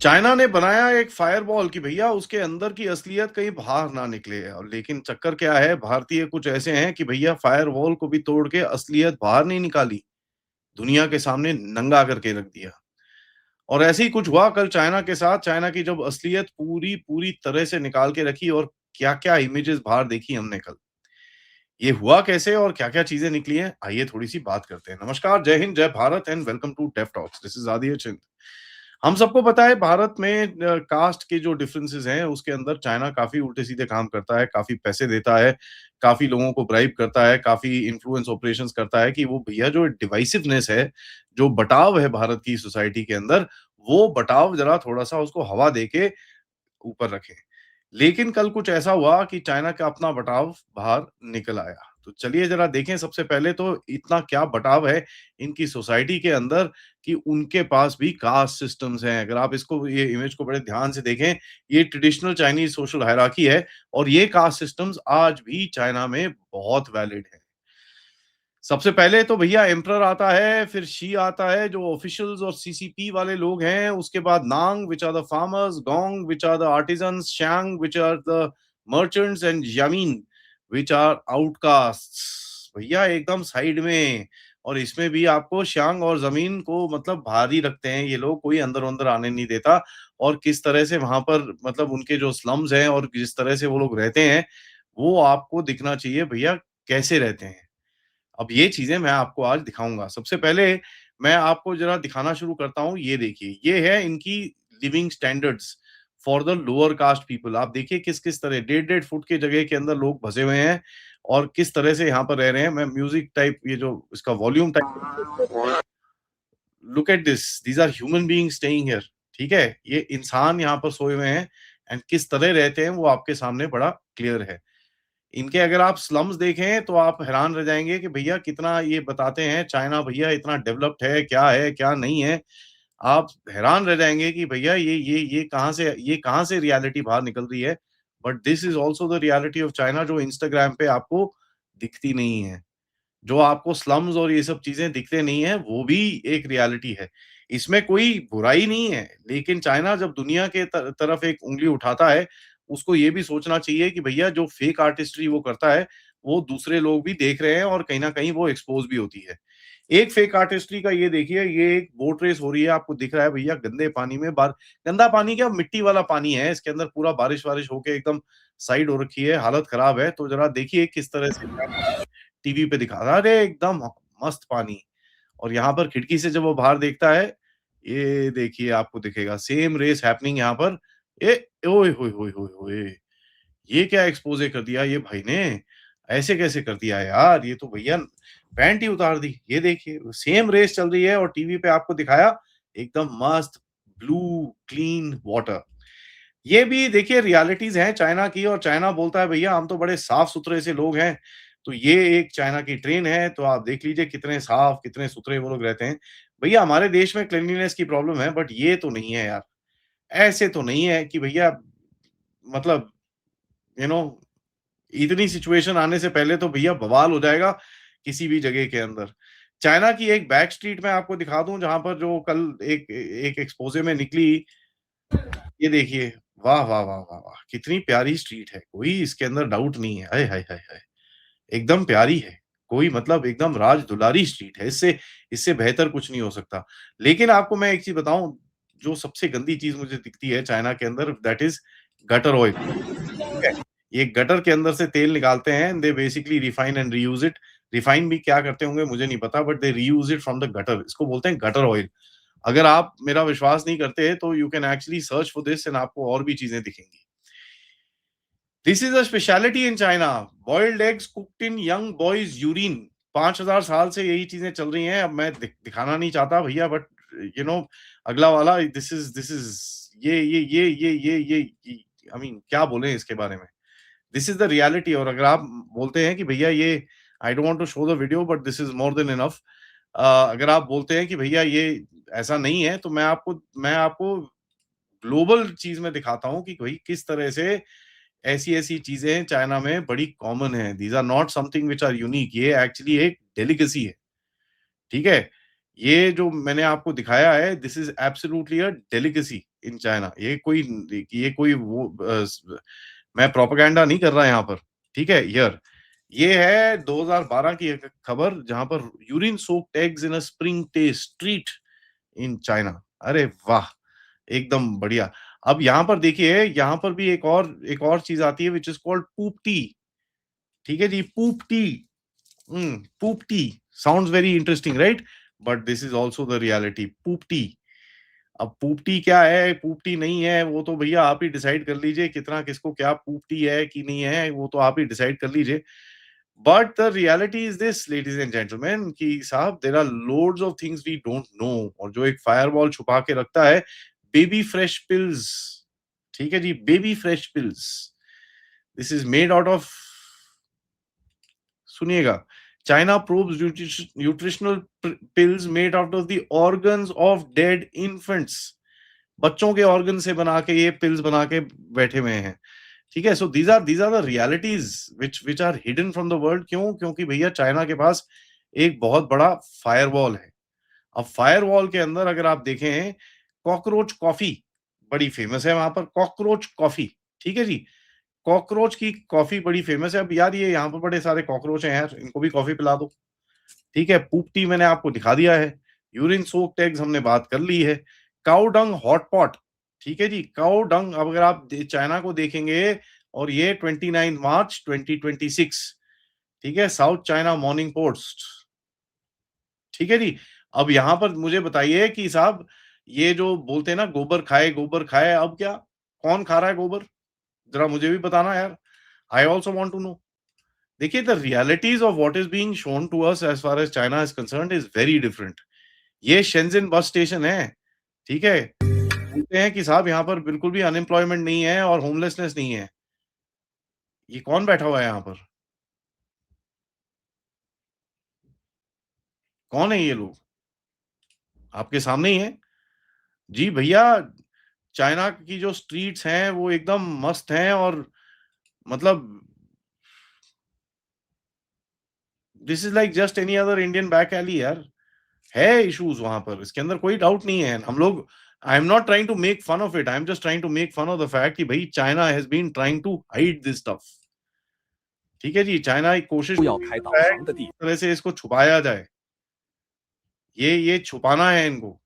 China ने बनाया एक फायरवॉल कि भैया उसके अंदर की असलियत कहीं बाहर ना निकले और लेकिन चक्कर क्या है भारतीय कुछ ऐसे हैं कि भैया फायरवॉल को भी तोड़ के असलियत बाहर नहीं निकाली, दुनिया के सामने नंगा करके रख दिया। और ऐसे ही कुछ हुआ कल चाइना के साथ, चाइना की जब असलियत पूरी पूरी तरह से निकाल के रखी और क्या-क्या इमेजेस बाहर देखी हमने कल। ये हुआ कैसे और क्या-क्या चीज़ें निकली हैं, आइए थोड़ी-सी बात करते हैं। नमस्कार, जय हिंद, जय Bharat and welcome to Def Talks. This is Aditya Chint. हम सबको पता है भारत में कास्ट के जो डिफरेंसेस हैं, उसके अंदर चाइना काफ़ी उल्टे-सीधे काम करता है, काफ़ी पैसे देता है, काफ़ी लोगों को ब्राइब करता है, काफ़ी इन्फ्लुएंस ऑपरेशंस करता है कि वो भैया जो डिवाइसिवनेस है, जो बँटाव है भारत की सोसाइटी के अंदर, वो बँटाव ज़रा थोड़ा-सा उसको हवा देके ऊपर रखें। लेकिन कल कुछ ऐसा हुआ कि चाइना का अपना बँटाव बाहर निकल आया। तो चलिए ज़रा देखें सबसे पहले तो इतना क्या बँटाव है इनकी सोसाइटी के अंदर कि उनके पास भी कास्ट सिस्टम्स हैं। अगर आप इसको ये इमेज को बड़े ध्यान से देखें, ये ट्रेडिशनल चाइनीज़ सोशल हायरार्की है और ये कास्ट सिस्टम्स आज भी चाइना में बहुत वैलिड हैं। सबसे पहले तो भैया एम्परर आता है, फिर शी आता है जो ऑफिशियल्स और सीसीपी वाले लोग हैं, उसके बाद नांग व्हिच आर द फार्मर्स, गोंग व्हिच आर द आर्टिजन्स, शैंग which are the merchants and यामीन व्हिच आर आउटकास्ट्स। भैया एकदम साइड में और इसमें भी आपको शांग और ज़मीन को मतलब बाहर ही रखते हैं ये लोग, कोई अंदर-वंदर आने नहीं देता और किस तरह से वहाँ पर मतलब उनके जो स्लम्स हैं और जिस तरह से वो लोग रहते हैं, वो आपको दिखना चाहिए भैया कैसे रहते हैं। अब ये चीज़ें मैं आपको आज दिखाऊँगा। सबसे पहले मैं आपको ज़रा दिखाना शुरू करता हूँ, ये देखिए, ये है इनकी living standards for the lower caste people. आप देखिए किस-किस तरह डेढ़-डेढ़ फुट की जगह के अंदर लोग बसे हुए हैं और किस तरह से यहाँ पर रह रहे हैं। मैं म्यूज़िक टाइप ये जो इसका volume type look at this, these are human beings staying here, ठीक है? ये इंसान यहाँ पर सोए हुए हैं एंड किस तरह रहते हैं वो आपके सामने बड़ा क्लियर है। इनके अगर आप स्लम्स देखें तो आप हैरान रह जाएँगे कि भैया कितना ये बताते हैं चाइना भैया इतना डेवलप्ड है, क्या नहीं है। आप हैरान रह जाएँगे कि भैया ये कहाँ से रियलिटी बाहर निकल रही है। But this is also the reality of China जो इंस्टाग्राम पे आपको दिखती नहीं है। जो आपको स्लम्स और ये सब चीज़ें दिखते नहीं हैं, वो भी एक रियलिटी है। इसमें कोई बुराई नहीं है, लेकिन चाइना जब दुनिया के तरफ एक उँगली उठाता है, उसको ये भी सोचना चाहिए कि भैया जो फेक आर्टिस्ट्री वो करता है, वो दूसरे लोग भी देख रहे हैं और कहीं न कहीं वो एक्सपोज़ भी होती है। एक फेक आर्टिस्ट्री का ये देखिए, ये एक बोट रेस हो रही है, आपको दिख रहा है भैया गंदे पानी में बार गंदा पानी क्या मिट्टी वाला पानी है, इसके अंदर पूरा बारिश-वारिश होके एकदम साइड हो रखी है, हालत खराब है। तो ज़रा देखिए किस तरह से टीवी पे दिखा रहा अरे एकदम मस्त पानी और यहाँ पर खिड़की से जब वो बाहर देखता है, ये देखिए आपको दिखेगा सेम रेस हैपनिंग यहाँ पर। ए ओए होए होए होए होए! ये क्या एक्सपोज़े कर दिया ये भाई ने? ऐसे कैसे कर दिया यार? ये तो भैया पैंट ही उतार दी। ये देखिए सेम रेस चल रही है और टीवी पे आपको दिखाया एकदम मस्त ब्लू क्लीन वाटर। ये भी देखिए रियलिटीज़ हैं चाइना की और चाइना बोलता है भैया हम तो बड़े साफ-सुथरे से लोग हैं। तो ये एक चाइना की ट्रेन है, तो आप देख लीजिए कितने साफ, कितने सुथरे वो लोग रहते हैं। भैया हमारे देश में क्लीनलीनेस की प्रॉब्लम है बट ये तो नहीं है यार। ऐसे तो नहीं है कि भैया मतलब यू नो इतनी सिचुएशन आने से पहले तो भैया बवाल हो जाएगा किसी भी जगह के अंदर। चाइना की एक बैक स्ट्रीट मैं आपको दिखा दूँ जहाँ पर जो कल एक एक एक्सपोज़े में निकली ये देखिए, वाह, वाह, वाह, वाह, वाह! कितनी प्यारी स्ट्रीट है, कोई इसके अंदर डाउट नहीं है। हाय, हाय, हाय, हाय! एकदम प्यारी है, कोई मतलब एकदम राज-दुलारी स्ट्रीट है, इससे इससे बेहतर कुछ नहीं हो सकता। लेकिन आपको मैं एक चीज़ बताऊँ, जो सबसे गंदी चीज़ मुझे दिखती है चाइना के अंदर दैट इज़ गटर ऑयल, ठीक है? ये गटर के अंदर से तेल निकालते हैं, they basically refine and reuse it. Refine भी क्या करते होंगे मुझे नहीं पता but they reuse it from the gutter, इसको बोलते हैं गटर ऑयल। अगर आप मेरा विश्वास नहीं करते तो you can actually search for this and आपको और भी चीज़ें दिखेंगी। This is a speciality in China, boiled eggs cooked in young boys urine. 5000 साल से यही चीज़ें चल रही हैं। अब मैं दिखाना नहीं चाहता भैया बट यू नो अगला वाला दिस इज़ ये आई मीन क्या बोलें इसके बारे में? दिस इज़ द रियलिटी और अगर आप बोलते हैं कि भैया ये I don't want to show the video but this is more than enough. अगर आप बोलते हैं कि भैया ये ऐसा नहीं है तो मैं आपको ग्लोबल चीज़ में दिखाता हूँ कि भई किस तरह से ऐसी-ऐसी चीज़ें चाइना में बड़ी कॉमन हैं। These are not something which are unique, ये एक्चुअली एक डेलिकेसी है, ठीक है? ये जो मैंने आपको दिखाया है this is absolutely a delicacy. In China. ये कोई वो मैं प्रोपेगेंडा नहीं कर रहा यहाँ पर, ठीक है? हियर ये है 2012 की एक खबर जहाँ पर urine soaked eggs in a spring taste treat in China. अरे वाह! एकदम बढ़िया। अब यहाँ पर देखिए, यहाँ पर भी एक और चीज़ आती है which is called poop T, ठीक है जी? पूप T. poop tea sounds very interesting, right? But this is also the reality. poop tea. अब पूप टी क्या है, पूप टी नहीं है, वो तो भैया आप ही डिसाइड कर लीजिए कितना किसको क्या पूप टी है कि नहीं है, वो तो आप ही डिसाइड कर लीजिए। But the reality is this ladies and gentleman कि साहब there are loads of things we don't know, और जो एक फायरवॉल छुपा के रखता है, बेबी फ्रेश पिल्स, ठीक है जी, baby fresh pills. This is made out of, सुनिएगा, China probes nutritional pills made out of the organs of dead infants. बच्चों के ऑर्गन से बना के ये पिल्स बना के बैठे हुए हैं, ठीक है? So these are the realities which are hidden from the world. क्यों? क्योंकि भैया चाइना के पास एक बहुत बड़ा फायरवॉल है। अब फायरवॉल के अंदर अगर आप देखें, कॉकरोच कॉफी बड़ी फेमस है वहां पर, कॉकरोच कॉफी, ठीक है जी? कॉकरोच की कॉफी बड़ी फेमस है। अब यार ये यहाँ पर बड़े सारे कॉकरोच हैं यार, इनको भी कॉफी पिला दो, ठीक है? पूप टी मैंने आपको दिखा दिया है, यूरिन सोक्ड एग्स हमने बात कर ली है, काऊ डंग हॉट पॉट, ठीक है जी? काऊ डंग, अब अगर आप चाइना को देखेंगे, और ये 29 मार्च 2026, ठीक है? साउथ चाइना मॉर्निंग पोस्ट, ठीक है जी? अब यहाँ पर मुझे बताइए कि साहब ये जो बोलते हैं ना गोबर खाए, अब क्या? कौन खा रहा है गोबर? जरा मुझे भी बताना यार। I also want to know. देखिए, the realities of what is being shown to us as far as China is concerned is very different. ये शेंज़ेन बस स्टेशन है, ठीक है? बोलते हैं कि साहब यहाँ पर बिल्कुल भी अनएम्प्लॉयमेंट नहीं है और होमलेसनेस नहीं है। ये कौन बैठा हुआ है यहाँ पर? कौन है ये लोग? आपके सामने ही हैं। जी भैया, चाइना की जो स्ट्रीट्स हैं वो एकदम मस्त हैं, और मतलब this is like just any other Indian back alley यार। है इश्यूज़ वहाँ पर, इसके अंदर कोई डाउट नहीं है। हम लोग, I am not trying to make fun of it, I am just trying to make fun of the fact कि भई China has been trying to hide this stuff. ठीक है जी? चाइना एक कोशिश不 कर 要开导 रहा है 航的 कि 地 किस तरह से इसको छुपाया जाए। ये छुपाना है इनको।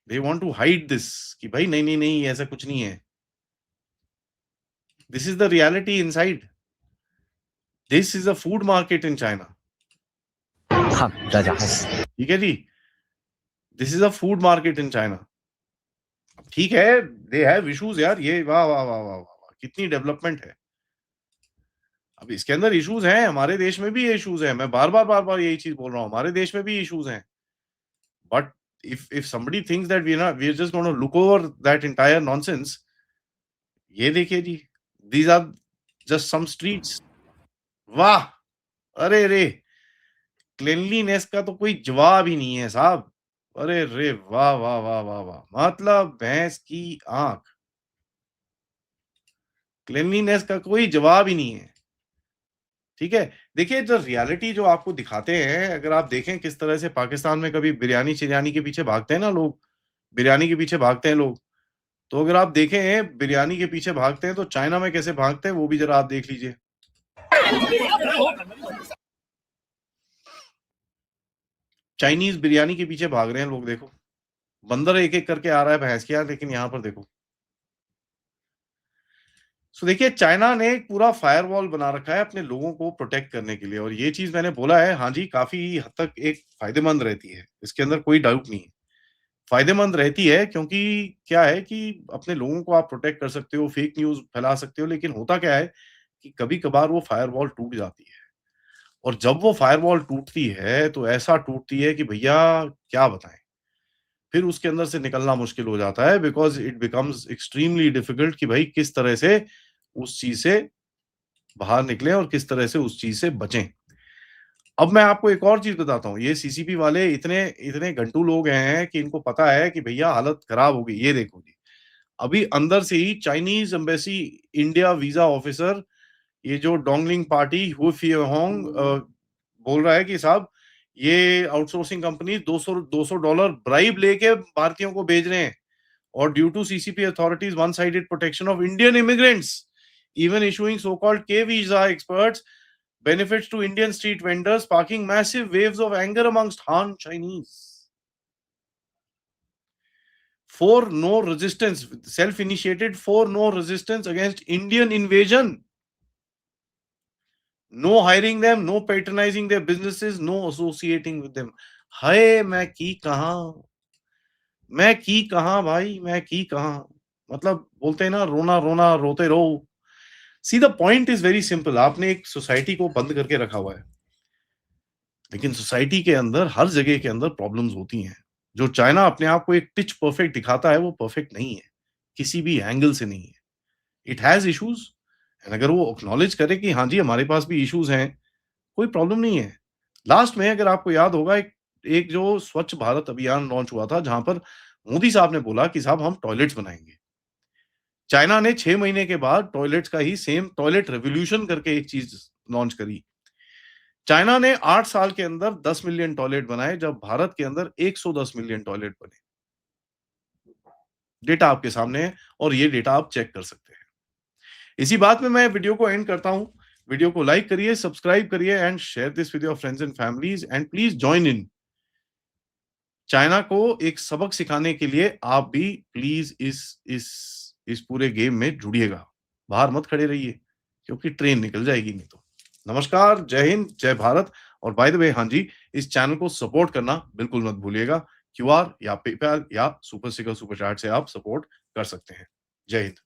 They want to hide this कि भाई नहीं, नहीं, नहीं, ऐसा कुछ नहीं है। This is the reality inside. This is a food market in China. 看大家还死。ठीक है जी? This is a food market in China. ठीक है, दे हैव इश्यूज़ यार, ये वाह, वाह, वाह, वाह, वाह! वाह, कितनी डेवलपमेंट है। अब इसके अंदर इश्यूज़ हैं, हमारे देश में भी इश्यूज़ हैं। मैं बार-बार यही चीज़ बोल रहा हूँ, हमारे देश में भी इश्यूज़ हैं। But if somebody thinks that we are just gonna look over that entire nonsense, ये देखिए जी, these are just some streets. वाह! अरे रे! क्लीनलीनेस का तो कोई जवाब ही नहीं है साहब। अरे रे! वाह, वाह, वाह, वाह, वाह! मतलब भैंस की आँख। क्लीनलीनेस का कोई जवाब ही नहीं है। ठीक है? देखिए, जो रियलिटी जो आपको दिखाते हैं, अगर आप देखें किस तरह से पाकिस्तान में कभी बिरयानी-चिरयानी के पीछे भागते हैं ना लोग, बिरयानी के पीछे भागते हैं लोग, तो अगर आप देखें बिरयानी के पीछे भागते हैं, तो चाइना में कैसे भागते हैं, वो भी ज़रा आप देख लीजिए। चाइनीज़ बिरयानी के पीछे भाग रहे हैं लोग, देखो। बंदर एक-एक करके आ रहा है भैंस के यहाँ, लेकिन यहाँ पर देखो। सो देखिए, चाइना ने एक पूरा फायरवॉल बना रखा है अपने लोगों को प्रोटेक्ट करने के लिए, और ये चीज़ मैंने बोला है, हाँ जी, काफ़ी हद तक एक फ़ायदेमंद रहती है, इसके अंदर कोई डाउट नहीं है। फ़ायदेमंद रहती है क्योंकि क्या है कि अपने लोगों को आप प्रोटेक्ट कर सकते हो, फेक न्यूज़ फैला सकते हो, लेकिन होता क्या है कि कभी-कभार वो फायरवॉल टूट जाती है, और जब वो फायरवॉल टूटती है, तो ऐसा टूटती है कि भैया क्या बताएँ? फिर उसके अंदर से निकलना मुश्किल हो जाता है, because it becomes extremely difficult कि भाई किस तरह से उस चीज़ से बाहर निकलें और किस तरह से उस चीज़ से बचें। अब मैं आपको एक और चीज़ बताता हूँ, ये सीसीपी वाले इतने इतने घंटू लोग हैं कि इनको पता है कि भैया हालत खराब होगी। ये देखो जी, अभी अंदर से ही Chinese embassy India visa officer, ये जो डोंगलिंग पार्टी हु फियोंग बोल रहा है कि साहब ये आउटसोर्सिंग कंपनी 200 $200 ब्राइब लेके भारतीयों को भेज रहे हैं, or due to CCP authorities' one-sided protection of Indian immigrants, even issuing so-called K visa experts benefits to Indian street vendors, sparking massive waves of anger amongst Han Chinese. 4 no resistance, self-initiated 4 no resistance against Indian invasion. No hiring them, no patronizing their businesses, no associating with them. हाय मैं की कहां भाई, मैं की कहां, मतलब बोलते हैं ना, रोना रोना रोते रहो। See the point is very simple. आपने एक सोसाइटी को बंद करके रखा हुआ है, लेकिन सोसाइटी के अंदर हर जगह के अंदर प्रॉब्लम्स होती हैं। जो चाइना अपने आप को एक टिच परफेक्ट दिखाता है, वो परफेक्ट नहीं है, किसी भी एंगल से नहीं है। इट हैज इश्यूज, एंड अगर वो एक्नॉलेज करे कि हाँ जी हमारे पास भी इश्यूज हैं, कोई प्रॉब्लम नहीं है। लास्ट में अगर आपको याद होगा, एक एक जो स्वच्छ भारत अभियान लॉन्च हुआ था, जहां पर मोदी साहब ने बोला कि साहब हम टॉयलेट्स बनाएंगे। चाइना ने 6 महीने के बाद टॉयलेट्स का ही सेम टॉयलेट रेवोल्यूशन करके एक चीज लॉन्च करी। चाइना ने 8 साल के अंदर 10 मिलियन टॉयलेट बनाए, जब भारत के अंदर 110 मिलियन टॉयलेट बने। डेटा आपके सामने है और ये डेटा आप चेक कर सकते हैं। इसी बात में मैं वीडियो को एंड करता हूं। वीडियो को लाइक करिए, सब्सक्राइब करिए and share this with your friends and families, and please join in. China को एक सबक सिखाने के लिए आप भी प्लीज इस पूरे गेम में जुड़िएगा। बाहर मत खड़े रहिए, क्योंकि ट्रेन निकल जाएगी नहीं तो। नमस्कार, जय हिंद, जय भारत। और बाय द वे, हाँ जी, इस चैनल को सपोर्ट करना बिल्कुल मत भूलिएगा। क्यूआर या पेपैल या सुपर स्टिकर सुपर चैट से आप सपोर्ट कर सकते हैं। जय हिंद।